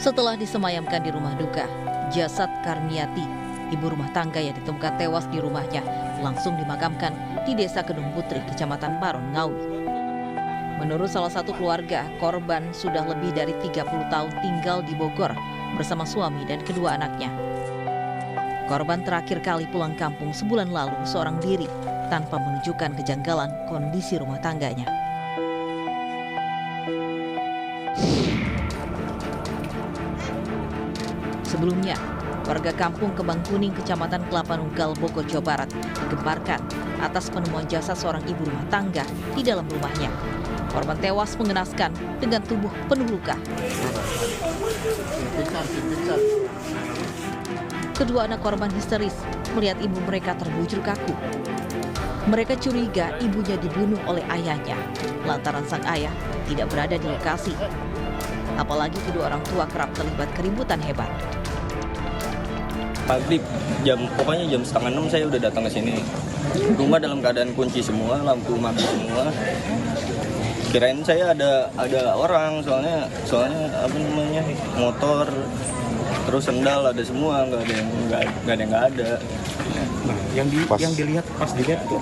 Setelah disemayamkan di rumah duka, jasad Karniati, ibu rumah tangga yang ditemukan tewas di rumahnya, langsung dimakamkan di Desa Kedung Putri, Kecamatan Baron, Ngawi. Menurut salah satu keluarga, korban sudah lebih dari 30 tahun tinggal di Bogor bersama suami dan kedua anaknya. Korban terakhir kali pulang kampung sebulan lalu seorang diri tanpa menunjukkan kejanggalan kondisi rumah tangganya. Sebelumnya, warga kampung Kembang Kuning, Kecamatan Kelapa Nunggal, Bogor, Jawa Barat digemparkan atas penemuan jasad seorang ibu rumah tangga di dalam rumahnya. Korban tewas mengenaskan dengan tubuh penuh luka. Kedua anak korban histeris melihat ibu mereka terbujur kaku. Mereka curiga ibunya dibunuh oleh ayahnya lantaran sang ayah tidak berada di lokasi. Apalagi kedua orang tua kerap terlibat keributan hebat. Pagi pokoknya jam 5:30 saya udah datang ke sini. Rumah dalam keadaan kunci semua, lampu mati semua. Kirain saya ada orang, soalnya apa namanya, motor, terus sendal ada semua, nggak ada yang nggak ada. Nah, yang dilihat pas dilihat tuh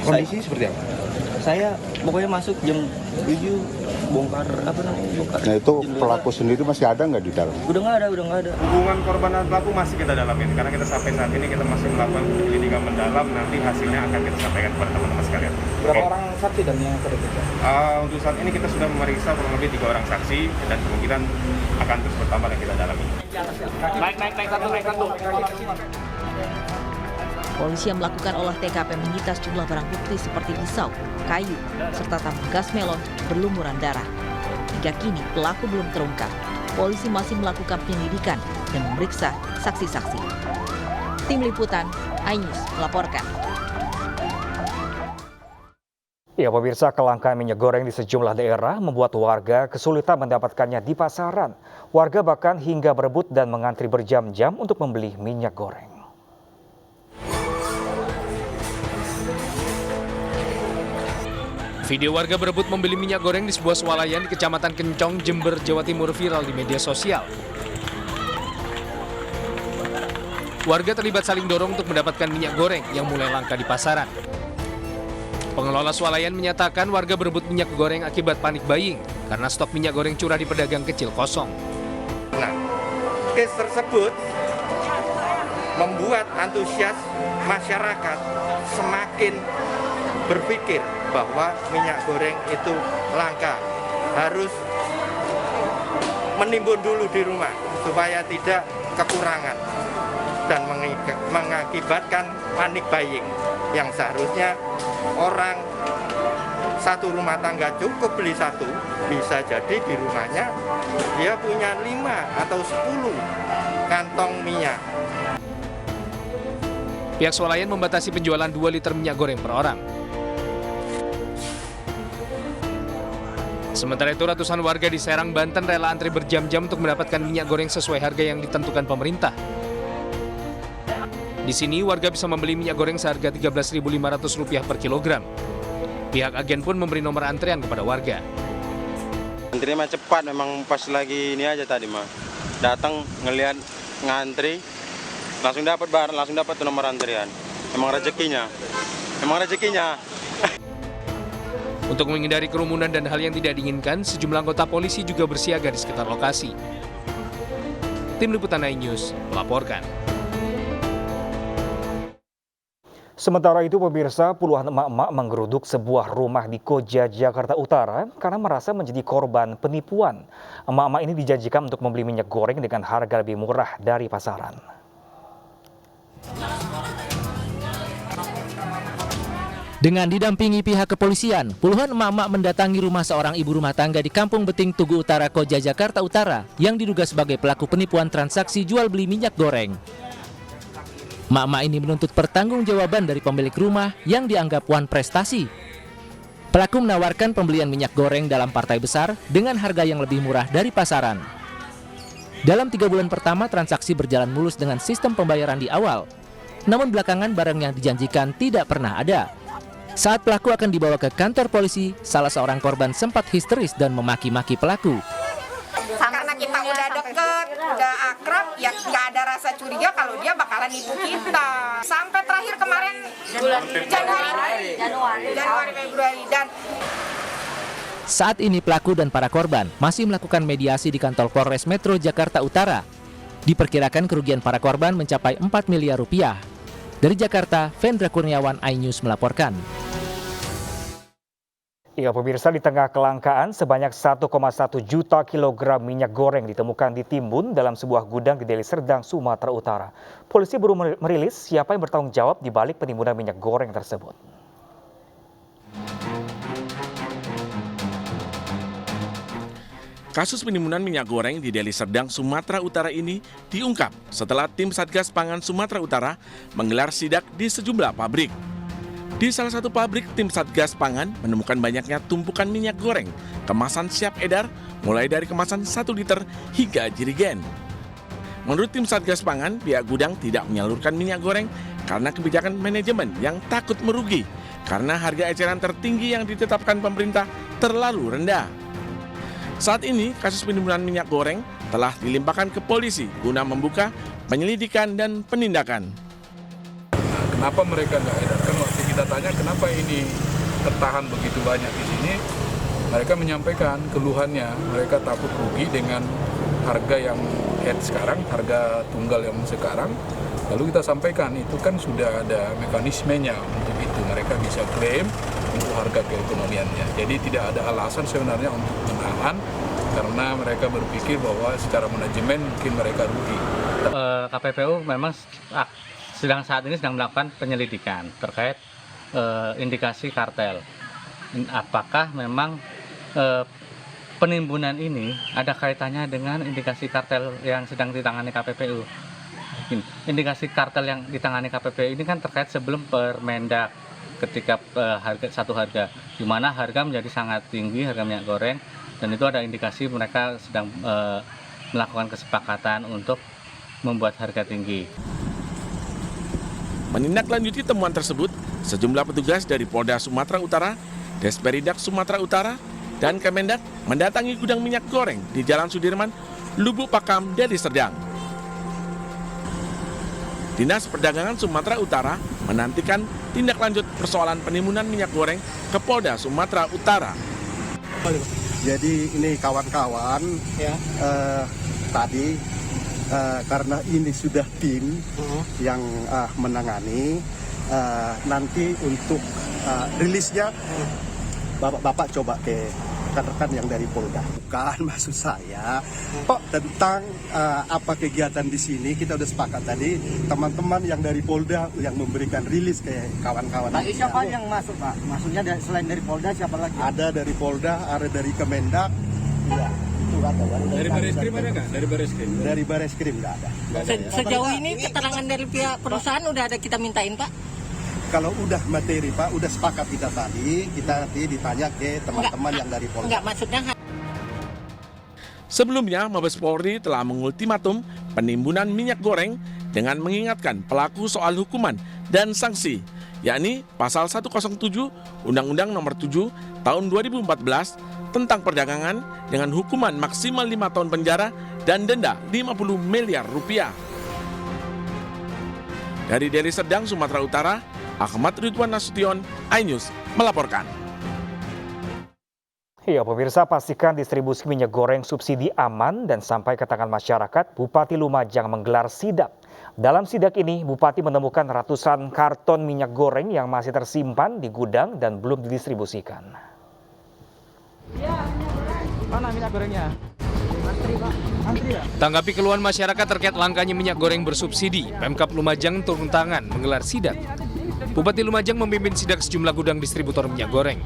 kondisi seperti apa? Saya pokoknya masuk jam 7 bongkar. Nah itu pelaku sendiri masih ada nggak di dalam? Udah nggak ada. Hubungan korban dan pelaku masih kita dalamin karena kita sampai saat ini kita masih melakukan penyelidikan mendalam. Nanti hasilnya akan kita sampaikan kepada teman-teman sekalian. Berapa orang saksi dan yang terduga? Untuk saat ini kita sudah memeriksa kurang lebih 3 orang saksi dan kemungkinan akan terus bertambah dan kita dalami. Naik satu. Polisi yang melakukan olah TKP menyita sejumlah barang bukti seperti pisau, kayu, serta tabung gas melon berlumuran darah. Hingga kini pelaku belum terungkap. Polisi masih melakukan penyelidikan dan memeriksa saksi-saksi. Tim Liputan, iNews melaporkan. Ya, pemirsa, kelangkaan minyak goreng di sejumlah daerah membuat warga kesulitan mendapatkannya di pasaran. Warga bahkan hingga berebut dan mengantri berjam-jam untuk membeli minyak goreng. Video warga berebut membeli minyak goreng di sebuah swalayan di Kecamatan Kencong, Jember, Jawa Timur viral di media sosial. Warga terlibat saling dorong untuk mendapatkan minyak goreng yang mulai langka di pasaran. Pengelola swalayan menyatakan warga berebut minyak goreng akibat panik buying karena stok minyak goreng curah di pedagang kecil kosong. Nah, kes tersebut membuat antusias masyarakat semakin berpikir bahwa minyak goreng itu langka, harus menimbun dulu di rumah supaya tidak kekurangan dan mengakibatkan panik buying yang seharusnya orang satu rumah tangga cukup beli satu, bisa jadi di rumahnya dia punya 5 atau 10 kantong minyak. Pihak swalayan membatasi penjualan 2 liter minyak goreng per orang. Sementara itu, ratusan warga di Serang, Banten rela antri berjam-jam untuk mendapatkan minyak goreng sesuai harga yang ditentukan pemerintah. Di sini, warga bisa membeli minyak goreng seharga Rp13.500 per kilogram. Pihak agen pun memberi nomor antrean kepada warga. Antrinya mah cepat, memang pas lagi ini aja tadi mah. Datang, ngelihat, ngantri, langsung dapat barang, langsung dapat nomor antrian. Emang rezekinya. Untuk menghindari kerumunan dan hal yang tidak diinginkan, sejumlah anggota polisi juga bersiaga di sekitar lokasi. Tim Liputan iNews melaporkan. Sementara itu, pemirsa, puluhan emak-emak menggeruduk sebuah rumah di Koja, Jakarta Utara karena merasa menjadi korban penipuan. Emak-emak ini dijanjikan untuk membeli minyak goreng dengan harga lebih murah dari pasaran. Dengan didampingi pihak kepolisian, puluhan emak-emak mendatangi rumah seorang ibu rumah tangga di Kampung Beting, Tugu Utara, Koja, Jakarta Utara yang diduga sebagai pelaku penipuan transaksi jual beli minyak goreng. Emak-emak ini menuntut pertanggungjawaban dari pemilik rumah yang dianggap wan prestasi. Pelaku menawarkan pembelian minyak goreng dalam partai besar dengan harga yang lebih murah dari pasaran. Dalam 3 bulan pertama, transaksi berjalan mulus dengan sistem pembayaran di awal. Namun belakangan barang yang dijanjikan tidak pernah ada. Saat pelaku akan dibawa ke kantor polisi, salah seorang korban sempat histeris dan memaki-maki pelaku. Karena kita udah deket, udah akrab, ya nggak ada rasa curiga kalau dia bakalan nipu kita. Sampai terakhir kemarin bulan Januari, Februari dan Saat ini pelaku dan para korban masih melakukan mediasi di kantor Polres Metro Jakarta Utara. Diperkirakan kerugian para korban mencapai 4 miliar rupiah. Dari Jakarta, Vendra Kurniawan, iNews melaporkan. Ya, pemirsa, di tengah kelangkaan sebanyak 1,1 juta kilogram minyak goreng ditemukan di Timbun dalam sebuah gudang di Deli Serdang, Sumatera Utara. Polisi baru merilis siapa yang bertanggung jawab di balik penimbunan minyak goreng tersebut. Kasus penimbunan minyak goreng di Deli Serdang, Sumatera Utara ini diungkap setelah tim Satgas Pangan Sumatera Utara menggelar sidak di sejumlah pabrik. Di salah satu pabrik, tim Satgas Pangan menemukan banyaknya tumpukan minyak goreng, kemasan siap edar, mulai dari kemasan 1 liter hingga jerigen. Menurut tim Satgas Pangan, pihak gudang tidak menyalurkan minyak goreng karena kebijakan manajemen yang takut merugi, karena harga eceran tertinggi yang ditetapkan pemerintah terlalu rendah. Saat ini, kasus penimbunan minyak goreng telah dilimpahkan ke polisi guna membuka penyelidikan dan penindakan. Kenapa mereka nggak edarkan? Waktu kita tanya kenapa ini tertahan begitu banyak di sini, mereka menyampaikan keluhannya. Mereka takut rugi dengan harga yang head sekarang, harga tunggal yang sekarang. Lalu kita sampaikan itu kan sudah ada mekanismenya untuk itu. Mereka bisa klaim untuk harga keekonomiannya. Jadi tidak ada alasan sebenarnya untuk menahan karena mereka berpikir bahwa secara manajemen mungkin mereka rugi. KPPU memang saat ini sedang melakukan penyelidikan terkait indikasi kartel. Apakah memang penimbunan ini ada kaitannya dengan indikasi kartel yang sedang ditangani KPPU? Indikasi kartel yang ditangani KPPU ini kan terkait sebelum Permendak ketika harga di mana harga menjadi sangat tinggi, harga minyak goreng, dan itu ada indikasi mereka sedang melakukan kesepakatan untuk membuat harga tinggi. Menindaklanjuti temuan tersebut, sejumlah petugas dari Polda Sumatera Utara, Desperindak Sumatera Utara, dan Kemendak mendatangi gudang minyak goreng di Jalan Sudirman, Lubuk Pakam, Deli Serdang. Dinas Perdagangan Sumatera Utara menantikan tindak lanjut persoalan penimbunan minyak goreng ke Polda Sumatera Utara. Jadi ini kawan-kawan tadi karena ini sudah tim yang menangani, nanti untuk rilisnya Bapak coba ke rekan-rekan yang dari Polda. Bukan maksud saya kok tentang apa kegiatan di sini, kita udah sepakat tadi teman-teman yang dari Polda yang memberikan rilis ke kawan-kawan. Pak, siapa yang masuk, Pak? Maksudnya selain dari Polda siapa lagi? Ada dari Polda, ada dari Kemendak. Iya. Dari Bareskrim ada nggak? Dari Bareskrim? Dari Bareskrim nggak ada. Sejauh ini keterangan dari pihak perusahaan udah ada kita mintain, Pak? Kalau udah materi, Pak, udah sepakat kita tadi, kita nanti ditanya ke teman-teman yang dari Polda. Enggak, maksudnya. Sebelumnya, Mabes Polri telah mengultimatum penimbunan minyak goreng dengan mengingatkan pelaku soal hukuman dan sanksi, yakni Pasal 107 Undang-Undang Nomor 7 Tahun 2014 tentang perdagangan dengan hukuman maksimal 5 tahun penjara dan denda 50 miliar rupiah. Dari Deli Serdang, Sumatera Utara, Ahmad Ridwan Nasution, iNews melaporkan. Ya, pemirsa, pastikan distribusi minyak goreng subsidi aman dan sampai ke tangan masyarakat. Bupati Lumajang menggelar sidak. Dalam sidak ini, Bupati menemukan ratusan karton minyak goreng yang masih tersimpan di gudang dan belum didistribusikan. Mana minyak gorengnya? Tanggapi keluhan masyarakat terkait langkanya minyak goreng bersubsidi, Pemkab Lumajang turun tangan menggelar sidak. Bupati Lumajang memimpin sidak sejumlah gudang distributor minyak goreng.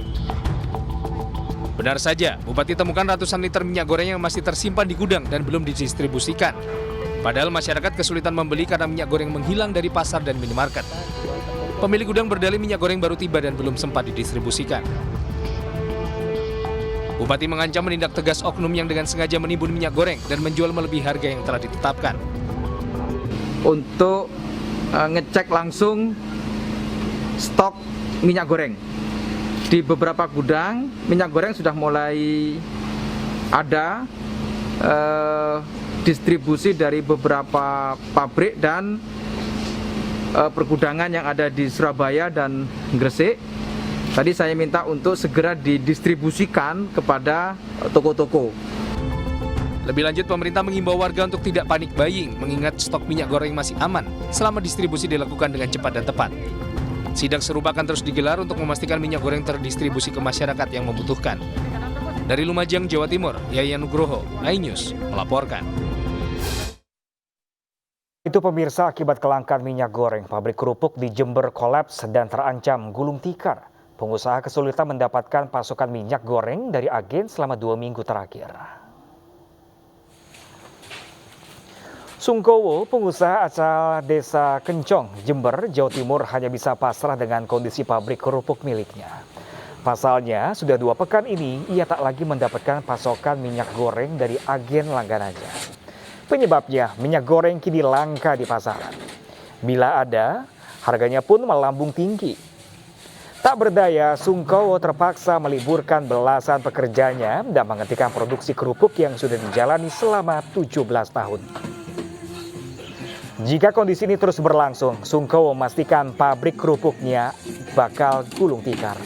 Benar saja, Bupati temukan ratusan liter minyak goreng yang masih tersimpan di gudang dan belum didistribusikan. Padahal masyarakat kesulitan membeli karena minyak goreng menghilang dari pasar dan minimarket. Pemilik gudang berdalih minyak goreng baru tiba dan belum sempat didistribusikan. Bupati mengancam menindak tegas oknum yang dengan sengaja menimbun minyak goreng dan menjual melebihi harga yang telah ditetapkan. Untuk ngecek langsung stok minyak goreng. Di beberapa gudang minyak goreng sudah mulai ada distribusi dari beberapa pabrik dan pergudangan yang ada di Surabaya dan Gresik. Tadi saya minta untuk segera didistribusikan kepada toko-toko. Lebih lanjut, pemerintah mengimbau warga untuk tidak panik buying, mengingat stok minyak goreng masih aman selama distribusi dilakukan dengan cepat dan tepat. Sidak serupa akan terus digelar untuk memastikan minyak goreng terdistribusi ke masyarakat yang membutuhkan. Dari Lumajang, Jawa Timur, Yayan Nugroho, iNews melaporkan. Itu pemirsa, akibat kelangkaan minyak goreng, pabrik kerupuk di Jember kolaps dan terancam gulung tikar. Pengusaha kesulitan mendapatkan pasokan minyak goreng dari agen selama 2 minggu terakhir. Sungkowo, pengusaha asal Desa Kencong, Jember, Jawa Timur hanya bisa pasrah dengan kondisi pabrik kerupuk miliknya. Pasalnya, sudah 2 pekan ini ia tak lagi mendapatkan pasokan minyak goreng dari agen langganannya. Penyebabnya, minyak goreng kini langka di pasaran. Bila ada, harganya pun melambung tinggi. Tak berdaya, Sungkowo terpaksa meliburkan belasan pekerjanya dan menghentikan produksi kerupuk yang sudah dijalani selama 17 tahun. Jika kondisi ini terus berlangsung, Sungkowo memastikan pabrik kerupuknya bakal gulung tikar.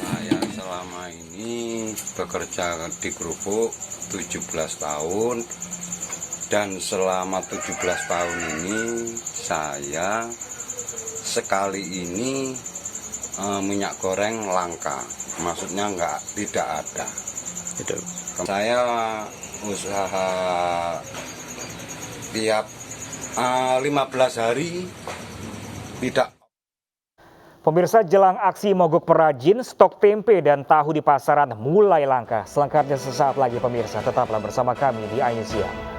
Saya selama ini bekerja di kerupuk 17 tahun dan selama 17 tahun ini saya sekali ini minyak goreng langka, maksudnya tidak ada. Saya usaha tiap 15 hari tidak. Pemirsa, jelang aksi mogok perajin, stok tempe dan tahu di pasaran mulai langka. Selengkapnya sesaat lagi pemirsa, tetaplah bersama kami di iNews Siang.